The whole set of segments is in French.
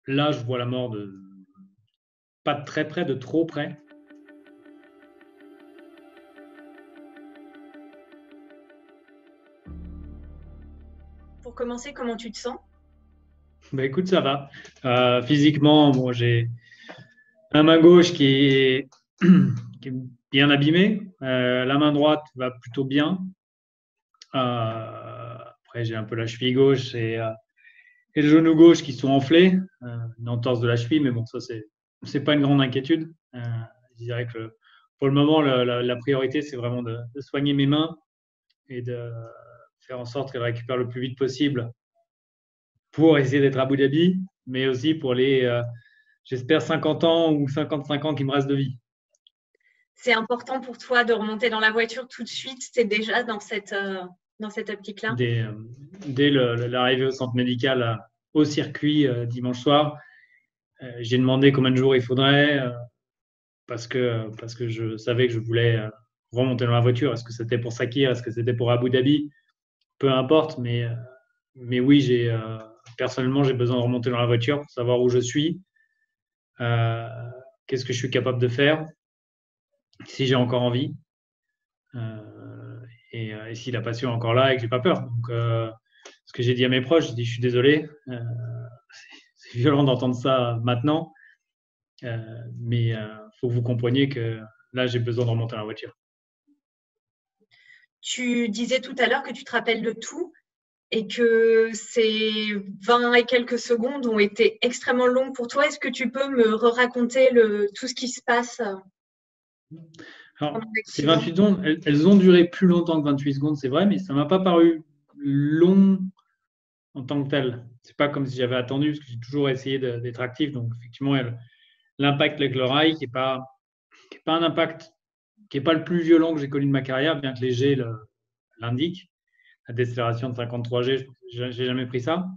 là, je vois la mort pas de très près, de trop près. Pour commencer, comment tu te sens? Bah écoute, ça va. Physiquement, bon, j'ai la main gauche qui est bien abîmée. La main droite va plutôt bien. Après, j'ai un peu la cheville gauche et le genou gauche qui sont enflés. Une entorse de la cheville, mais bon, ça, c'est pas une grande inquiétude. Je dirais que pour le moment, la priorité, c'est vraiment de soigner mes mains et de faire en sorte qu'elles récupèrent le plus vite possible pour essayer d'être à Abu Dhabi, mais aussi pour j'espère, 50 ans ou 55 ans qui me restent de vie. C'est important pour toi de remonter dans la voiture tout de suite. C'est déjà dans cette optique-là. Dès, euh, dès l'arrivée au centre médical au circuit dimanche soir, j'ai demandé combien de jours il faudrait parce que je savais que je voulais remonter dans la voiture. Est-ce que c'était pour Sakir? Est-ce que c'était pour Abu Dhabi? Peu importe, mais oui, personnellement, j'ai besoin de remonter dans la voiture pour savoir où je suis, euh, qu'est-ce que je suis capable de faire, si j'ai encore envie. Euh, et si la passion est encore là et que j'ai pas peur. Donc, ce que j'ai dit à mes proches, j'ai dit, je suis désolé, c'est violent d'entendre ça maintenant, mais il faut que vous compreniez que là, j'ai besoin de remonter dans la voiture. Tu disais tout à l'heure que tu te rappelles de tout et que ces 20 et quelques secondes ont été extrêmement longues pour toi. Est-ce que tu peux me raconter tout ce qui se passe Alors, pendant ces l'accident? 28 secondes, elles ont duré plus longtemps que 28 secondes, c'est vrai, mais ça m'a pas paru long en tant que tel. C'est pas comme si j'avais attendu, parce que j'ai toujours essayé d'être actif. Donc, effectivement, l'impact avec le rail, qui est pas un impact, qui est pas le plus violent que j'ai connu de ma carrière, bien que les G l'indiquent. La décélération de 53G, j'ai jamais pris ça.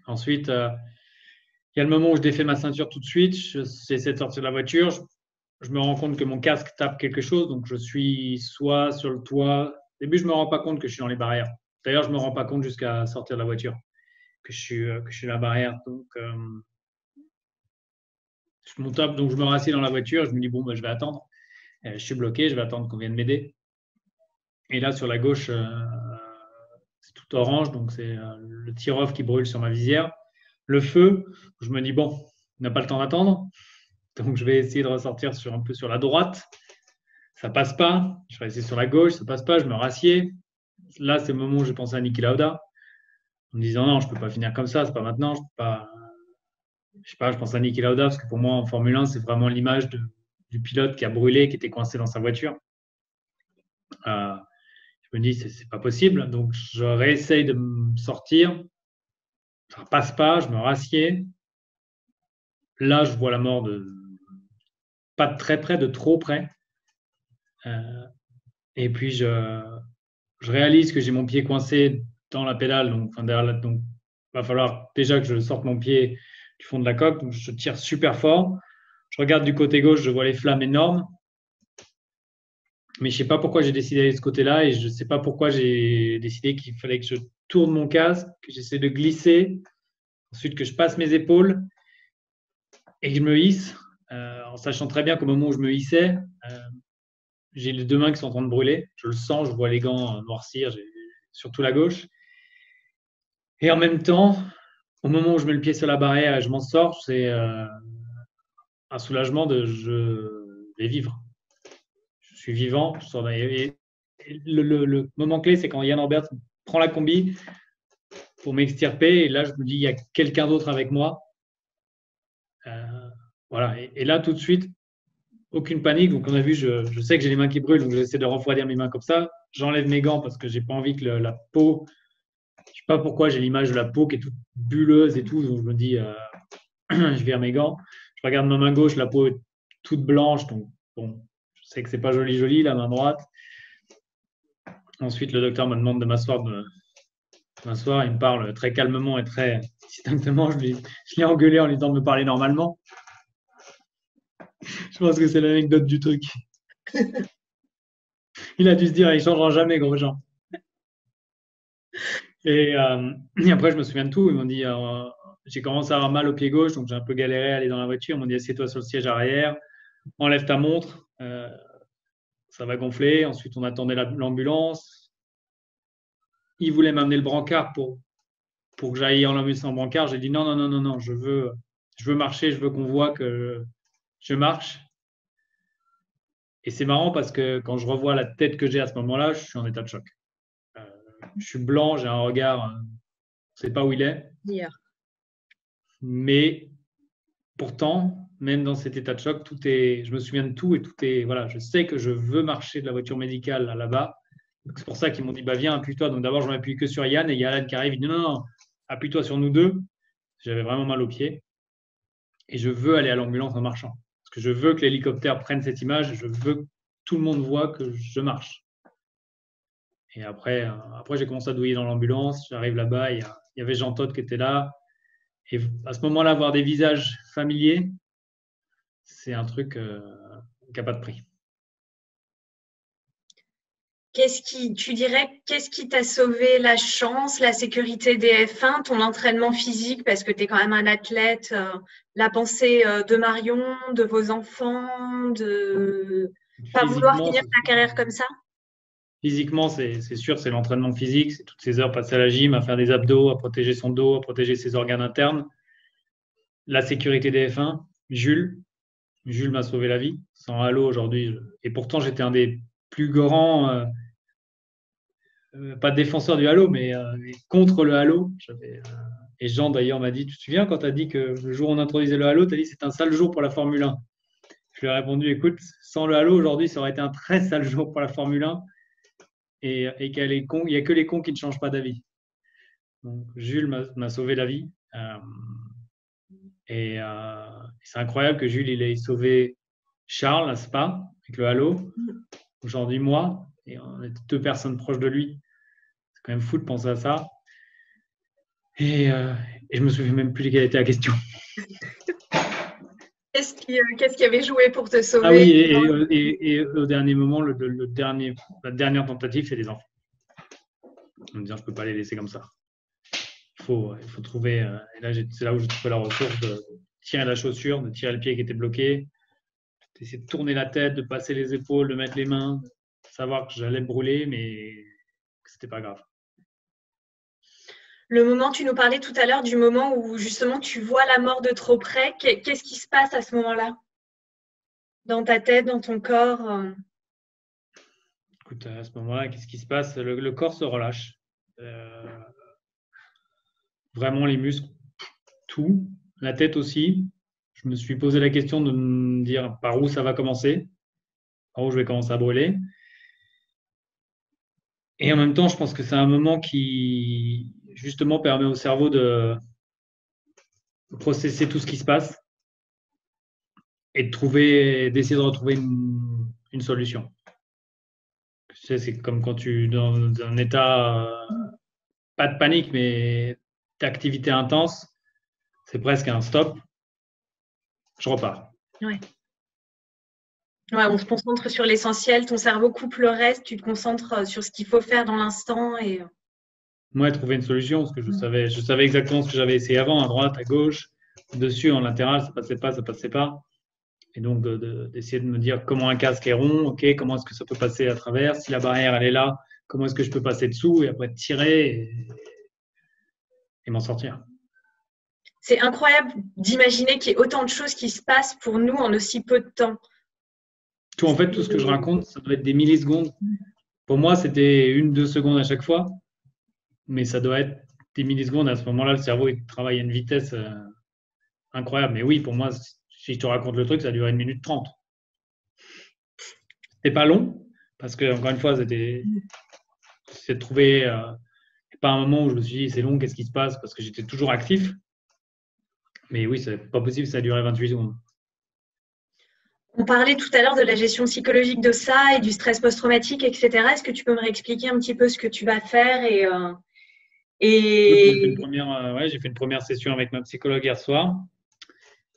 Ensuite, il y a le moment où je défais ma ceinture tout de suite, j'essaie de sortir de la voiture, je me rends compte que mon casque tape quelque chose, donc je suis soit sur le toit. Au début, je me rends pas compte que je suis dans les barrières. D'ailleurs, je me rends pas compte jusqu'à sortir de la voiture que je suis à la barrière. Donc, je monte up, donc je me rassieds dans la voiture, je me dis bon, bah, je vais attendre. Je suis bloqué, je vais attendre qu'on vienne m'aider. Et là, sur la gauche, c'est tout orange, donc c'est le tir-off qui brûle sur ma visière. Le feu, je me dis, bon, on n'a pas le temps d'attendre, donc je vais essayer de ressortir un peu sur la droite. Ça passe pas. Je vais essayer sur la gauche, ça passe pas, je me rassieds. Là, c'est le moment où j'ai pensé à Niki Lauda, en me disant, non, je peux pas finir comme ça, c'est pas maintenant, je peux pas. Je sais pas, je pense à Niki Lauda, parce que pour moi, en Formule 1, c'est vraiment l'image du pilote qui a brûlé, qui était coincé dans sa voiture. Euh, je me dis, c'est pas possible, donc je réessaye de me sortir. Ça passe pas, je me rassieds. Là, je vois la mort pas de très près, de trop près. Euh, et puis, je réalise que j'ai mon pied coincé dans la pédale. Donc, enfin, donc, il va falloir déjà que je sorte mon pied du fond de la coque. Donc, je tire super fort. Je regarde du côté gauche, je vois les flammes énormes. Mais je ne sais pas pourquoi j'ai décidé d'aller de ce côté-là et je ne sais pas pourquoi j'ai décidé qu'il fallait que je tourne mon casque, que j'essaie de glisser, ensuite que je passe mes épaules et que je me hisse, en sachant très bien qu'au moment où je me hissais, j'ai les deux mains qui sont en train de brûler. Je le sens, je vois les gants noircir, surtout la gauche. Et en même temps, au moment où je mets le pied sur la barrière et je m'en sors, c'est un soulagement de je vais vivre. Je suis vivant. Et le moment clé, c'est quand Yann Robert prend la combi pour m'extirper. Et là, je me dis, il y a quelqu'un d'autre avec moi. Euh, voilà. Et là, tout de suite, aucune panique. Donc, on a vu, je sais que j'ai les mains qui brûlent, donc j'essaie de refroidir mes mains comme ça. J'enlève mes gants parce que j'ai pas envie que la peau. Je sais pas pourquoi j'ai l'image de la peau qui est toute bulleuse et tout. Donc, je me dis, je vire mes gants. Je regarde ma main gauche, la peau est toute blanche. Donc, bon, je sais que c'est pas joli, joli, la main droite. Ensuite, le docteur me demande de m'asseoir, Il me parle très calmement et très distinctement. Je l'ai engueulé en lui disant de me parler normalement. Je pense que c'est l'anecdote du truc. Il a dû se dire, il ne changera jamais, gros Jean. Et après, je me souviens de tout. Ils m'ont dit, j'ai commencé à avoir mal au pied gauche, donc j'ai un peu galéré à aller dans la voiture. Ils m'ont dit assieds-toi sur le siège arrière, enlève ta montre, ça va gonfler. Ensuite, on attendait l'ambulance. Ils voulaient m'amener le brancard pour que j'aille en l'ambulance en brancard. J'ai dit non, non, non, non, non, je veux marcher, je veux qu'on voit que je marche. Et c'est marrant parce que quand je revois la tête que j'ai à ce moment-là, je suis en état de choc. Je suis blanc, j'ai un regard, on ne sait pas où il est. Hier. Mais pourtant, même dans cet état de choc, je me souviens de tout et tout est, voilà, je sais que je veux marcher de la voiture médicale là-bas. C'est pour ça qu'ils m'ont dit, bah viens, appuie-toi. Donc d'abord, je m'appuie que sur Yann et Yann qui arrive, il dit non, non, appuie-toi sur nous deux. J'avais vraiment mal aux pieds et je veux aller à l'ambulance en marchant. Parce que je veux que l'hélicoptère prenne cette image et je veux que tout le monde voit que je marche. Et après j'ai commencé à douiller dans l'ambulance. J'arrive là-bas, il y avait Jean Todt qui était là. Et à ce moment-là, voir des visages familiers, c'est un truc qui n'a pas de prix. Tu dirais, qu'est-ce qui t'a sauvé la chance, la sécurité des F1, ton entraînement physique, parce que tu es quand même un athlète, la pensée de Marion, de vos enfants, de pas vouloir finir ta carrière comme ça? Physiquement, c'est sûr, c'est l'entraînement physique, c'est toutes ces heures passées à la gym, à faire des abdos, à protéger son dos, à protéger ses organes internes. La sécurité des F1, Jules m'a sauvé la vie. Sans Halo aujourd'hui, et pourtant j'étais un des plus grands, pas défenseur du Halo, mais contre le Halo. Et Jean d'ailleurs m'a dit, tu te souviens quand tu as dit que le jour où on introduisait le Halo, tu as dit que c'est un sale jour pour la Formule 1. Je lui ai répondu, écoute, sans le Halo aujourd'hui, ça aurait été un très sale jour pour la Formule 1 et qu'il n'y a que les cons qui ne changent pas d'avis. Donc, Jules m'a sauvé la vie. Et c'est incroyable que Jules il ait sauvé Charles à Spa avec le Halo. Aujourd'hui, moi, et on est deux personnes proches de lui. C'est quand même fou de penser à ça. Et je me souviens même plus quelle était la question. Qu'est-ce qui avait joué pour te sauver? Ah oui, et au dernier moment, la dernière tentative, c'est les enfants. En me disant, je ne peux pas les laisser comme ça. Il faut trouver. Et là, c'est là où j'ai trouvé la ressource de tirer la chaussure, de tirer le pied qui était bloqué, d'essayer de tourner la tête, de passer les épaules, de mettre les mains, de savoir que j'allais brûler, mais que c'était pas grave. Le moment, tu nous parlais tout à l'heure du moment où justement tu vois la mort de trop près. Qu'est-ce qui se passe à ce moment-là? Dans ta tête, dans ton corps? Écoute, à ce moment-là, qu'est-ce qui se passe? Le corps se relâche. Vraiment, les muscles, tout. La tête aussi. Je me suis posé la question de me dire par où ça va commencer, par où je vais commencer à brûler. Et en même temps, je pense que c'est un moment qui, justement, permet au cerveau de processer tout ce qui se passe et d'essayer de retrouver une solution. Tu sais, c'est comme quand tu es dans un état, pas de panique, mais d'activité intense, c'est presque un stop. Je repars. Ouais. Ouais, on se concentre sur l'essentiel, ton cerveau coupe le reste, tu te concentres sur ce qu'il faut faire dans l'instant. Et moi, trouver une solution, parce que je savais exactement ce que j'avais essayé avant, à droite, à gauche, dessus, en latéral, ça passait pas. Et donc, d'essayer de me dire comment un casque est rond, ok, comment est-ce que ça peut passer à travers, si la barrière, elle est là, comment est-ce que je peux passer dessous, et après tirer et m'en sortir. C'est incroyable d'imaginer qu'il y ait autant de choses qui se passent pour nous en aussi peu de temps. En fait, tout ce que je raconte, ça doit être des millisecondes. Pour moi, c'était 1-2 secondes à chaque fois, mais ça doit être des millisecondes. À ce moment-là, le cerveau il travaille à une vitesse incroyable. Mais oui, pour moi, si je te raconte le truc, ça dure 1 minute 30. C'est pas long, parce que, encore une fois, c'est de trouver pas un moment où je me suis dit c'est long, qu'est-ce qui se passe, parce que j'étais toujours actif. Mais oui, c'est pas possible, ça a duré 28 secondes. On parlait tout à l'heure de la gestion psychologique de ça et du stress post-traumatique, etc. Est-ce que tu peux me réexpliquer un petit peu ce que tu vas faire J'ai fait une première session avec ma psychologue hier soir.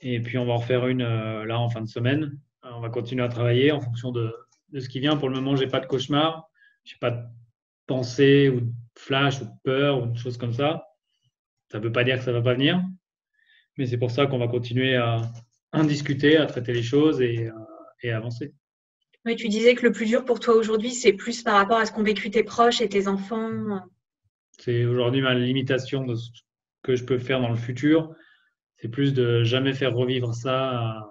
Et puis, on va en refaire une là en fin de semaine. On va continuer à travailler en fonction de ce qui vient. Pour le moment, je n'ai pas de cauchemar. Je n'ai pas de pensée ou de flash ou de peur ou de choses comme ça. Ça ne veut pas dire que ça ne va pas venir. Mais c'est pour ça qu'on va continuer à en discuter, à traiter les choses et à avancer. Oui, tu disais que le plus dur pour toi aujourd'hui, c'est plus par rapport à ce qu'ont vécu tes proches et tes enfants. C'est aujourd'hui ma limitation de ce que je peux faire dans le futur. C'est plus de jamais faire revivre ça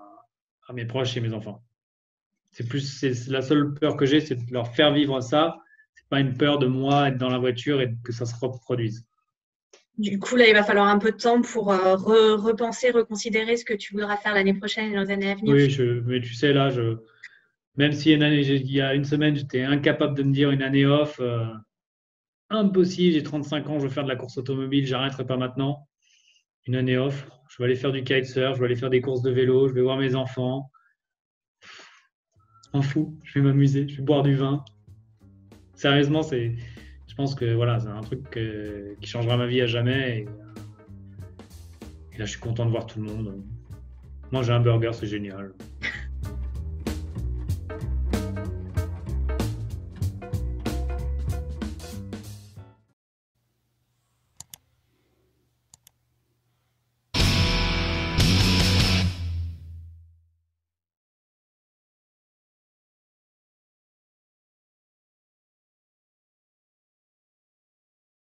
à mes proches et mes enfants. C'est la seule peur que j'ai, c'est de leur faire vivre ça. C'est pas une peur de moi être dans la voiture et que ça se reproduise. Du coup, là, il va falloir un peu de temps pour repenser, reconsidérer ce que tu voudras faire l'année prochaine et les années à venir. Oui, mais tu sais, là, même si il y a une semaine, j'étais incapable de me dire une année off, impossible, j'ai 35 ans, je veux faire de la course automobile, j'arrêterai pas maintenant. Une année off, je vais aller faire du kitesurf, je vais aller faire des courses de vélo, je vais voir mes enfants. Un fou, je vais m'amuser, je vais boire du vin. Sérieusement, je pense que voilà, c'est un truc qui changera ma vie à jamais. Et là, je suis content de voir tout le monde. Manger un burger, c'est génial.